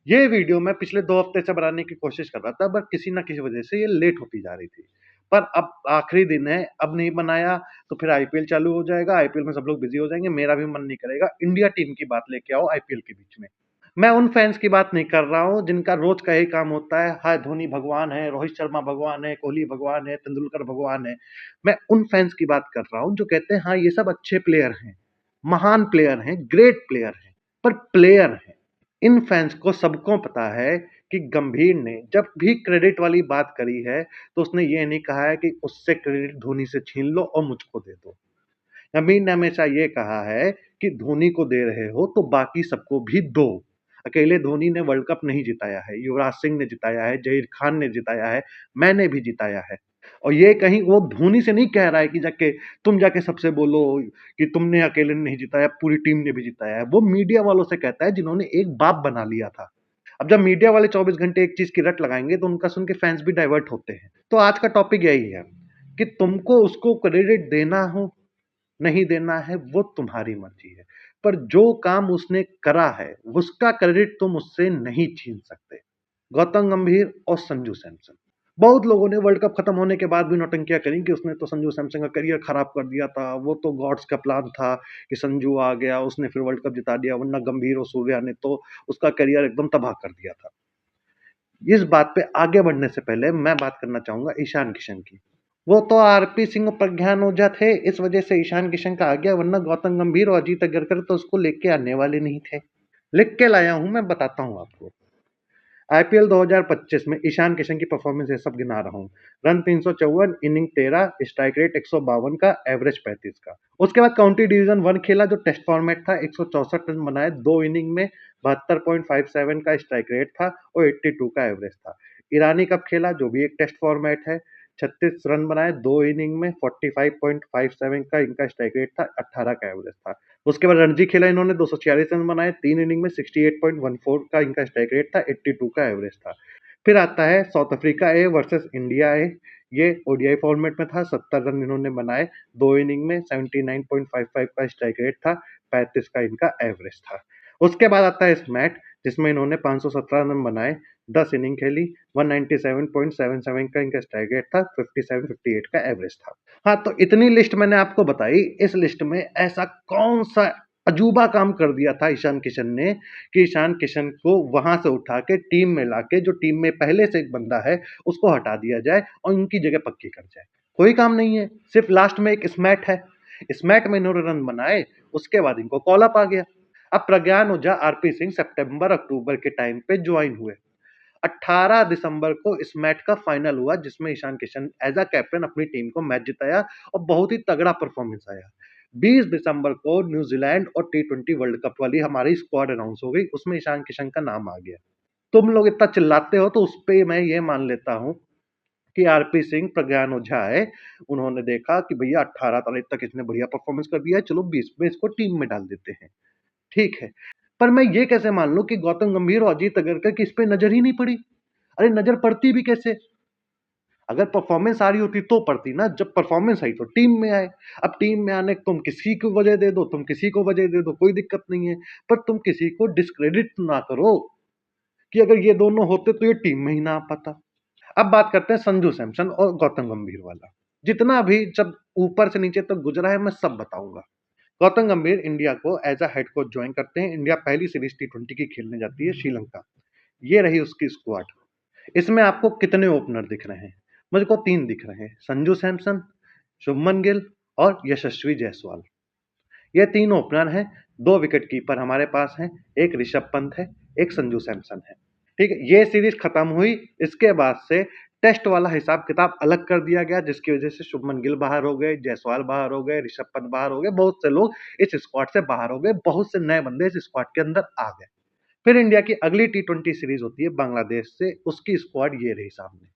ये वीडियो मैं पिछले 2 हफ्ते से बनाने की कोशिश कर रहा था, बट किसी न किसी वजह से ये लेट होती जा रही थी। पर अब आखिरी दिन है, अब नहीं बनाया तो फिर आईपीएल चालू हो जाएगा, आईपीएल में सब लोग बिज़ी हो जाएँगे, मेरा भी मन नहीं करेगा, इंडिया टीम की बात लेके आओ आईपीएल के बीच में। मैं उन फैन्स की बात नहीं कर रहा हूँ, जिनका रोज़ का यही काम होता है, हाय धोनी भगवान है, रोहित शर्मा भगवान है, कोहली भगवान है, तेंदुलकर भगवान है। मैं उन फैन्स की बात कर रहा हूँ, जो कहते हैं हाँ, ये सब अच्छे प्लेयर हैं, महान प्लेयर हैं, ग्रेट प्लेयर हैं, पर प्लेयर हैं। इन फैन्स को सबको पता है कि गंभीर ने जब भी क्रेडिट वाली बात करी है, तो उसने ये नहीं कहा है कि उससे क्रेडिट धोनी से छीन लो और मुझको दे दो। गंभीर ने हमेशा ये कहा है कि धोनी को दे रहे हो तो बाकी सबको भी दो। अकेले धोनी ने वर्ल्ड कप नहीं जिताया है, युवराज सिंह ने जिताया है, ज़हीर खान ने जिताया है, मैंने भी जिताया है। और ये कहीं वो धोनी से नहीं कह रहा है कि जाके तुम जाके सबसे बोलो कि तुमने अकेले नहीं जिताया, पूरी टीम ने भी जिताया है। वो मीडिया वालों से कहता है जिन्होंने एक बाप बना लिया था। अब जब मीडिया वाले 24 घंटे एक चीज़ की रट लगाएँगे तो उनका सुन के फैन्स भी डाइवर्ट होते हैं। तो आज का टॉपिक यही है कि तुमको उसको क्रेडिट देना हो, नहीं देना है, वो तुम्हारी मर्ज़ी है। पर जो काम उसने करा है, उसका क्रेडिट तुम उससे नहीं छीन सकते। गौतम गंभीर और संजू सैमसन। बहुत लोगों ने वर्ल्ड कप खत्म होने के बाद भी नौटंकियाँ करी कि उसने तो संजू सैमसन का करियर खराब कर दिया था, वो तो गॉड्स का प्लान था कि संजू आ गया, उसने फिर वर्ल्ड कप जिता दिया, वरना गंभीर और सूर्या ने तो उसका करियर एकदम तबाह कर दिया था। इस बात पे आगे बढ़ने से पहले मैं बात करना चाहूँगा ईशान किशन की। वो तो आरपी सिंह और प्रज्ञान ओझा थे, इस वजह से ईशान किशन का आ गया, वरना गौतम गंभीर और अजीत अग्रकर तो उसको लेके आने वाले नहीं थे। लिख के लाया हूँ, मैं बताता हूँ आपको। आईपीएल 2025 में ईशान किशन की परफॉर्मेंस ये सब गिना रहा हूँ। रन 354, इनिंग 13, स्ट्राइक रेट 152 का, एवरेज 35 का। उसके बाद काउंटी डिवीजन 1 खेला जो टेस्ट फॉर्मेट था, 164 रन बनाए 2 इनिंग में, 72.57 का स्ट्राइक रेट था और 82 का एवरेज था। ईरानी कप खेला जो भी एक टेस्ट फॉर्मेट है, 36 रन बनाए 2 इनिंग में, 45.57 का इनका स्ट्राइक रेट था, 18 का एवरेज था। उसके बाद रणजी खेला इन्होंने 246 रन बनाए 3 इनिंग में, 68.14 का इनका स्ट्राइक रेट था, 82 का एवरेज था। फिर आता है South Africa A versus India A. ये ओडीआई फॉर्मेट में था, 70 रन इन्होंने बनाए 2 इनिंग में, 79.55 का स्ट्राइक रेट था, 35 का इनका एवरेज था। उसके बाद आता है स्मैट जिसमें इन्होंने 517 रन बनाए, 10 इनिंग खेली, 197.77 का इनका स्ट्राइक रेट था, 57-58 का एवरेज था। हाँ, तो इतनी लिस्ट मैंने आपको बताई। इस लिस्ट में ऐसा कौन-सा अजूबा काम कर दिया था ईशान किशन ने कि ईशान किशन को वहाँ से उठा के टीम में लाके जो टीम में पहले से एक बंदा है, उसको हटा दिया जाए और उनकी जगह पक्की कर जाए। कोई काम नहीं है, सिर्फ़ लास्ट में एक स्मैट है। स्मैट में इन्होंने रन बनाए, उसके बाद इनको कॉल अप आ गया। अब प्रज्ञान ओझा, आरपी सिंह सितंबर-अक्टूबर के टाइम पे जॉइन हुए। 18 दिसंबर को इस मैच का फाइनल हुआ जिसमें Ishan Kishan as a captain अपनी टीम को मैच जिताया और बहुत ही तगड़ा परफॉर्मेंस आया। 20 दिसंबर को न्यूजीलैंड और टी20 वर्ल्ड कप वाली हमारी स्क्वाड अनाउंस हो गई, उसमें ईशान किशन का नाम आ गया। तुम लोग इतना चिल्लाते हो तो उस पे मैं ये मान लेता हूँ कि आरपी सिंह, प्रज्ञान ओझा है, उन्होंने देखा कि भैया 18 तारीख तक इसने बढ़िया परफॉर्मेंस कर दिया है, चलो 20 में इसको टीम में डाल देते हैं। ठीक है, पर मैं ये कैसे मान लूं कि गौतम गंभीर और अजीत अगरकर की इस पे नजर ही नहीं पड़ी? अरे नजर पड़ती भी कैसे? अगर परफॉर्मेंस आ रही होती तो पड़ती ना, जब परफॉर्मेंस आई तो टीम में आए। अब टीम में आने तुम किसी को वजह दे दो, तुम किसी को वजह दे दो, कोई दिक्कत नहीं है, पर तुम किसी को डिस्क्रेडिट ना करो कि अगर ये दोनों होते तो ये टीम में ही ना आ पाता। अब बात करते हैं संजू सैमसन और गौतम गंभीर वाला। जितना भी जब ऊपर से नीचे तक गुजरा है मैं सब बताऊंगा। गौतम गंभीर इंडिया को as a head coach join करते हैं। इंडिया पहली सीरीज टी20 की खेलने जाती है श्रीलंका। ये रही उसकी स्क्वाड। इसमें आपको कितने ओपनर दिख रहे हैं? मुझको 3 दिख रहे हैं, संजू सैमसन, शुभमन गिल और यशस्वी जायसवाल। ये 3 ओपनर हैं, 2 विकेट कीपर हमारे पास हैं, एक ऋषभ पंत है, एक संजू सैमसन है। ठीक है, ये सीरीज खत्म हुई, इसके बाद से टेस्ट वाला हिसाब किताब अलग कर दिया गया जिसकी वजह से शुभमन गिल बाहर हो गए, जायसवाल बाहर हो गए, ऋषभ पंत बाहर हो गए, बहुत से लोग इस स्क्वाड से बाहर हो गए, बहुत से नए बंदे इस स्क्वाड के अंदर आ गए। फिर इंडिया की अगली टी20 सीरीज होती है बांग्लादेश से, उसकी स्क्वाड ये रही सामने।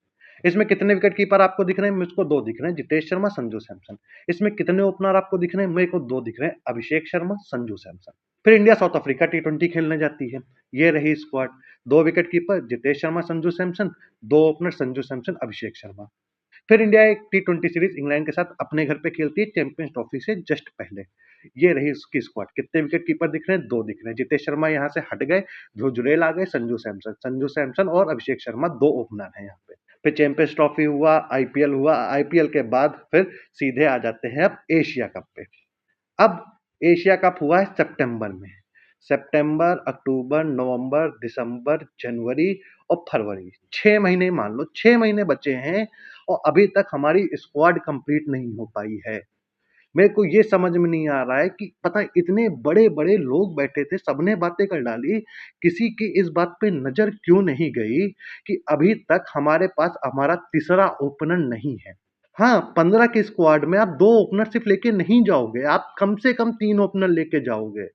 इसमें कितने विकेट कीपर आपको दिख रहे हैं? मुझको 2 दिख रहे हैं, जितेश शर्मा, संजू सैमसन। इसमें कितने ओपनर आपको दिख रहे हैं? मेरे को 2 दिख रहे हैं, अभिषेक शर्मा, संजू सैमसन। फिर इंडिया साउथ अफ्रीका टी20 खेलने जाती है। ये रही squad, 2 wicket keeper Jitesh Sharma, Sanju Samson, 2 opener Sanju Samson, Abhishek Sharma. फिर इंडिया एक टी20 सीरीज इंग्लैंड के साथ अपने घर पे खेलती है चैंपियंस ट्रॉफी से जस्ट पहले। ये रही उसकी स्क्वाड। कितने विकेट कीपर दिख रहे हैं? 2 दिख रहे हैं। जितेश शर्मा यहाँ से हट गए, ध्रुव जुरैल आ गए, संजू सैमसन और अभिषेक शर्मा 2 ओपनर हैं यहाँ पे। फिर चैंपियंस ट्रॉफी हुआ, आईपीएल के बाद फिर सीधे आ जाते हैं अब एशिया कप पे। अब एशिया कप हुआ है सितंबर में। सितंबर, अक्टूबर, नवंबर, दिसंबर, जनवरी और फरवरी, 6 महीने मान लो, 6 महीने बचे हैं और अभी तक हमारी स्क्वाड कंप्लीट नहीं हो पाई है। मेरे को ये समझ में नहीं आ रहा है कि पता है इतने बड़े-बड़े लोग बैठे थे, सबने बातें कर डाली, किसी की इस बात पे नज़र क्यों नहीं गई कि अभी तक हमारे पास हमारा तीसरा ओपनर नहीं है। हाँ, 15 की स्क्वाड में आप 2 ओपनर सिर्फ लेके नहीं जाओगे, आप कम से कम 3 ओपनर लेके जाओगे।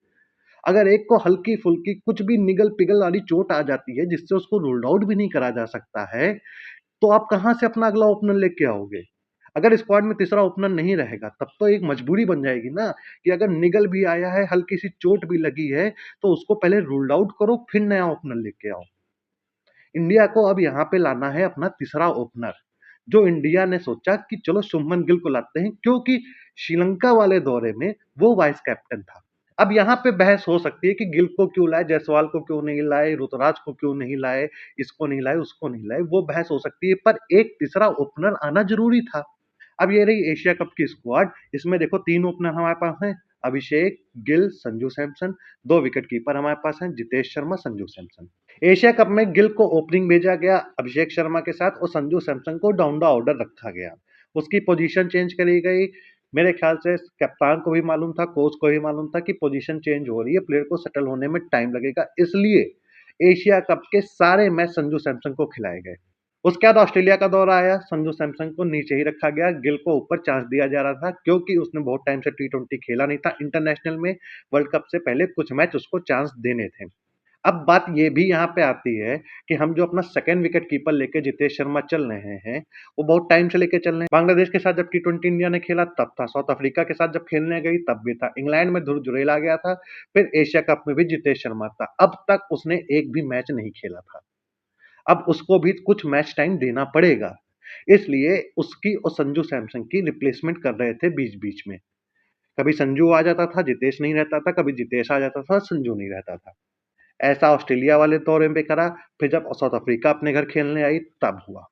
अगर एक को हल्की-फुल्की कुछ भी निगल-पिगल वाली चोट आ जाती है जिससे उसको रूल्ड आउट भी नहीं करा जा सकता है, तो आप कहाँ से अपना अगला ओपनर लेके आओगे? अगर स्क्वाड में तीसरा ओपनर नहीं रहेगा तब तो एक मजबूरी बन जाएगी ना कि अगर निगल भी आया है, हल्की-सी चोट भी लगी है, तो उसको पहले रूल्ड आउट करो फिर नया ओपनर लेके आओ। इंडिया को अब यहाँ पे लाना है अपना तीसरा ओपनर, जो इंडिया ने सोचा कि चलो शुभमन गिल को लाते हैं क्योंकि श्रीलंका वाले दौरे में वो वाइस कैप्टन था। अब यहाँ पे बहस हो सकती है कि गिल को क्यों लाए, जायसवाल को क्यों नहीं लाए, ऋतुराज को क्यों नहीं लाए, इसको नहीं लाए, उसको नहीं लाए, वो बहस हो सकती है पर एक तीसरा ओपनर आना ज़रूरी था। अब ये रही एशिया कप की स्क्वाड, इसमें देखो 3 ओपनर हमारे पास हैं, अभिषेक, गिल, संजू सैमसन, 2 विकेट कीपर हमारे पास हैं, जितेश शर्मा, संजू सैमसन। एशिया कप में गिल को ओपनिंग भेजा गया अभिषेक शर्मा के साथ और संजू सैमसन को डाउन द ऑर्डर रखा गया। उसकी पोजीशन चेंज करी गई। मेरे ख्याल से कप्तान को भी मालूम था, कोच को भी मालूम था कि पोजीशन चेंज हो रही है, प्लेयर को सेटल होने में टाइम लगेगा, इसलिए एशिया कप के सारे मैच संजू सैमसन को खिलाए गए। उसके बाद ऑस्ट्रेलिया का दौरा आया, संजू सैमसन को नीचे ही रखा गया, गिल को ऊपर चांस दिया जा रहा था क्योंकि उसने बहुत टाइम से टी20 खेला नहीं था। इंटरनेशनल में वर्ल्ड कप से पहले कुछ मैच उसको चांस देने थे। अब बात ये भी यहाँ पे आती है कि हम जो अपना सेकंड विकेट कीपर लेके जितेश शर्मा चल रहे हैं, वो बहुत टाइम से लेके चल रहे हैं। बांग्लादेश के साथ जब टी20 इंडिया ने खेला तब था, साउथ अफ्रीका के साथ जब खेलने गई तब भी था, इंग्लैंड में ध्रुव जुरैल आ गया था, फिर एशिया कप में भी जितेश शर्मा था। अब तक उसने एक भी मैच नहीं खेला था। अब उसको भी कुछ मैच टाइम देना पड़ेगा। इसलिए उसकी और संजू सैमसन की रिप्लेसमेंट कर रहे थे बीच-बीच में। कभी संजू आ जाता था, जितेश नहीं रहता था, कभी जितेश आ जाता था, संजू नहीं रहता था। ऐसा ऑस्ट्रेलिया वाले दौरे में करा, फिर जब साउथ अफ्रीका अपने घर खेलने आई तब हुआ।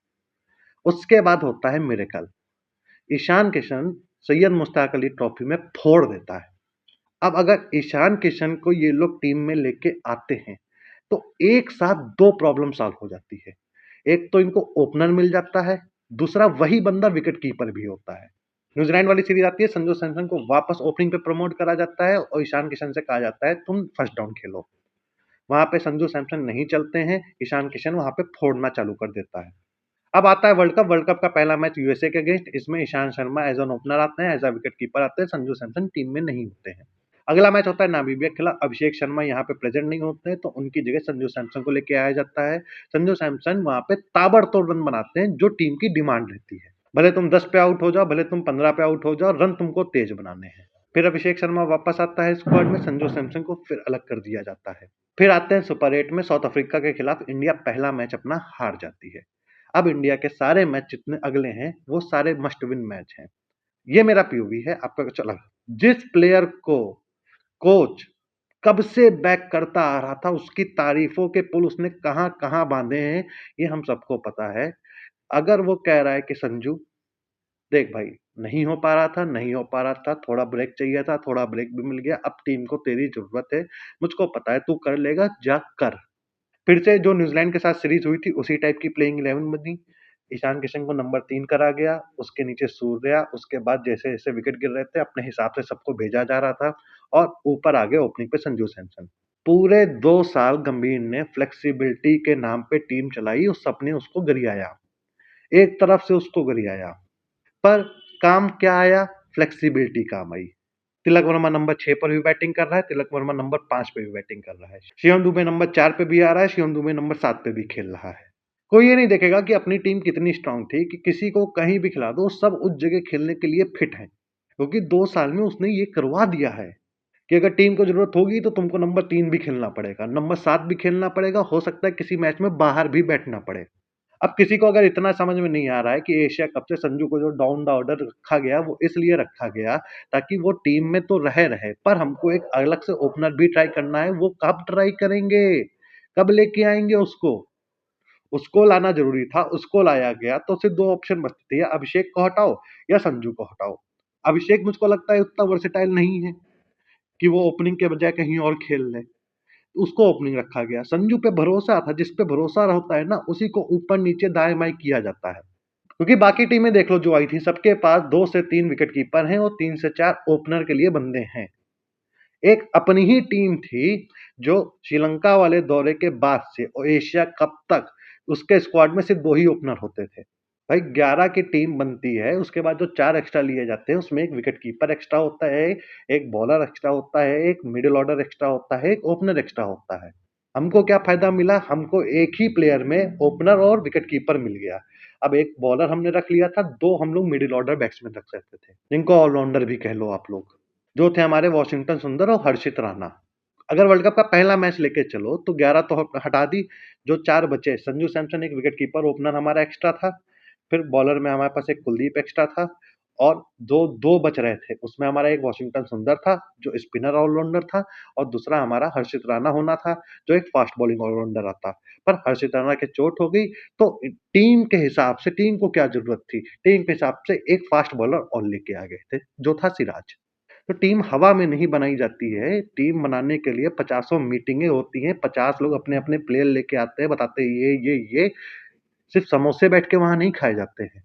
उसके बाद होता है मिरेकल। ईशान किशन सैयद मुश्ताक अली ट्रॉफी में फोड़ देता है। अब अगर ईशान किशन को ये लोग टीम में लेके आते हैं, तो एक साथ 2 प्रॉब्लम सॉल्व हो जाती है। एक तो इनको ओपनर मिल जाता है, दूसरा वही बंदा विकेट कीपर भी होता है। न्यूजीलैंड वाली सीरीज आती है, संजू सैमसन को वापस ओपनिंग पे प्रमोट करा जाता है और ईशान किशन से कहा जाता है तुम फर्स्ट डाउन खेलो। वहाँ पे संजू सैमसन नहीं चलते हैं, ईशान किशन वहाँ पे फोड़ना चालू कर देता है। अब आता है वर्ल्ड कप का पहला मैच यूएसए के अगेंस्ट, इसमें Ishan Sharma as an opener आते हैं, एज अ विकेट कीपर आते हैं, संजू सैमसन टीम में नहीं होते हैं। अगला मैच होता है नामीबिया के खिलाफ, अभिषेक शर्मा यहाँ पे प्रेजेंट नहीं होते हैं, तो उनकी जगह संजू सैमसन को लेके आया जाता है। संजू सैमसन वहाँ पे ताबड़तोड़ रन बनाते हैं, जो टीम की डिमांड रहती है। भले तुम 10 पे आउट हो जाओ, भले तुम 15 पे आउट हो जाओ, रन तुमको तेज बनाने हैं। फिर अभिषेक शर्मा वापस आता है स्क्वाड में, संजू सैमसन को फिर अलग कर दिया जाता है। फिर आते हैं सुपर 8 में, साउथ अफ्रीका के खिलाफ इंडिया पहला मैच अपना हार जाती है। अब इंडिया के सारे मैच जितने अगले हैं, वो सारे मस्ट विन मैच हैं। ये मेरा पीओवी है, आपका कुछ अलग। जिस प्लेयर को कोच कब से बैक करता आ रहा था, उसकी तारीफों के पुल उसने कहाँ-कहाँ बाँधे हैं, ये हम सबको पता है। अगर वो कह रहा है कि संजू, देख भाई, नहीं हो पा रहा था, थोड़ा ब्रेक चाहिए था, थोड़ा ब्रेक भी मिल गया, अब टीम को तेरी ज़रूरत है, मुझको पता है तू कर लेगा, जा कर। फिर से जो न्यूजीलैंड के साथ सीरीज हुई थी उसी टाइप की प्लेइंग 11 बनी। ईशान किशन को नंबर 3 करा गया, उसके नीचे सूर्या, उसके बाद जैसे-जैसे विकेट गिर रहे थे अपने हिसाब से सबको भेजा जा रहा था और ऊपर आ गए ओपनिंग पे संजू सैमसन। पूरे 2 साल गंभीर ने फ्लेक्सिबिलिटी के नाम पे टीम चलाई और सबने उसको गरियाया। एक तरफ से उसको गरियाया। पर काम क्या आया? फ्लेक्सिबिलिटी काम आई। तिलक वर्मा नंबर 6 पर भी बैटिंग कर रहा है, तिलक वर्मा नंबर 5 पे भी बैटिंग कर रहा है। शिवम दुबे नंबर 4 पे भी आ रहा है, शिवम दुबे नंबर 7 पे भी खेल रहा है। कोई ये नहीं देखेगा कि अपनी टीम कितनी स्ट्रांग थी कि किसी को कहीं भी खिला दो, सब उस जगह खेलने के लिए फिट हैं। क्योंकि 2 साल में उसने ये करवा दिया है कि अगर टीम को ज़रूरत होगी तो तुमको नंबर 3 भी खेलना पड़ेगा, नंबर 7 भी खेलना पड़ेगा, हो सकता है किसी मैच में बाहर भी बैठना पड़े। अब किसी को अगर इतना समझ में नहीं आ रहा है कि एशिया कप से संजू को जो डाउन द ऑर्डर रखा गया वो इसलिए रखा गया ताकि वो टीम में तो रहे पर हमको एक अलग से ओपनर भी ट्राई करना है। वो कब ट्राई करेंगे, कब लेके आएंगे उसको? उसको लाना जरूरी था, उसको लाया गया तो सिर्फ दो ऑप्शन बचते थे, या अभिषेक को हटाओ या संजू को हटाओ। अभिषेक मुझको लगता है उतना वर्सेटाइल नहीं है कि वो ओपनिंग के बजाय कहीं और खेल ले, उसको ओपनिंग रखा गया। संजू पे भरोसा था, जिस पे भरोसा होता है ना उसी को ऊपर नीचे दाएं बाएं किया जाता है। क्योंकि बाकी टीमें देख लो जो आई थी, सबके पास 2 से 3 विकेट कीपर हैं और 3 से 4 ओपनर के लिए बंदे हैं। एक अपनी ही टीम थी जो श्रीलंका वाले दौरे के बाद से और एशिया कप तक उसके स्क्वाड में सिर्फ 2 ही ओपनर होते थे। भाई 11 की टीम बनती है, उसके बाद जो 4 एक्स्ट्रा लिए जाते हैं उसमें एक विकेट कीपर एक्स्ट्रा होता है, एक बॉलर एक्स्ट्रा होता है, एक मिडिल ऑर्डर एक्स्ट्रा होता है, एक ओपनर एक्स्ट्रा होता है। हमको क्या फायदा मिला? हमको एक ही प्लेयर में ओपनर और विकेट कीपर मिल गया। अब एक बॉलर हमने रख लिया था, 2 हम लोग मिडिल ऑर्डर बैट्समैन रख सकते थे, जिनको ऑलराउंडर भी कह लो आप लोग, जो थे हमारे वॉशिंगटन सुंदर और हर्षित राणा। अगर वर्ल्ड कप का पहला मैच लेके चलो तो 11 तो हटा दी, जो 4 बचे, संजू सैमसन एक विकेट कीपर ओपनर हमारा एक्स्ट्रा था, फिर बॉलर में हमारे पास एक कुलदीप एक्स्ट्रा था और जो 2 बच रहे थे उसमें हमारा एक वॉशिंगटन सुंदर था जो स्पिनर ऑलराउंडर था और दूसरा हमारा हर्षित राणा होना था जो एक फास्ट बॉलिंग ऑलराउंडर आता। पर हर्षित राणा के चोट हो गई तो टीम के हिसाब से टीम को क्या जरूरत थी? टीम के हिसाब से एक फास्ट बॉलर और लेके आ गए थे जो था सिराज। तो टीम हवा में नहीं बनाई जाती है, टीम बनाने के लिए पचासों मीटिंगें होती हैं, 50 लोग अपने-अपने प्लेयर लेके आते हैं, बताते हैं ये, सिर्फ समोसे बैठ के वहाँ नहीं खाए जाते हैं।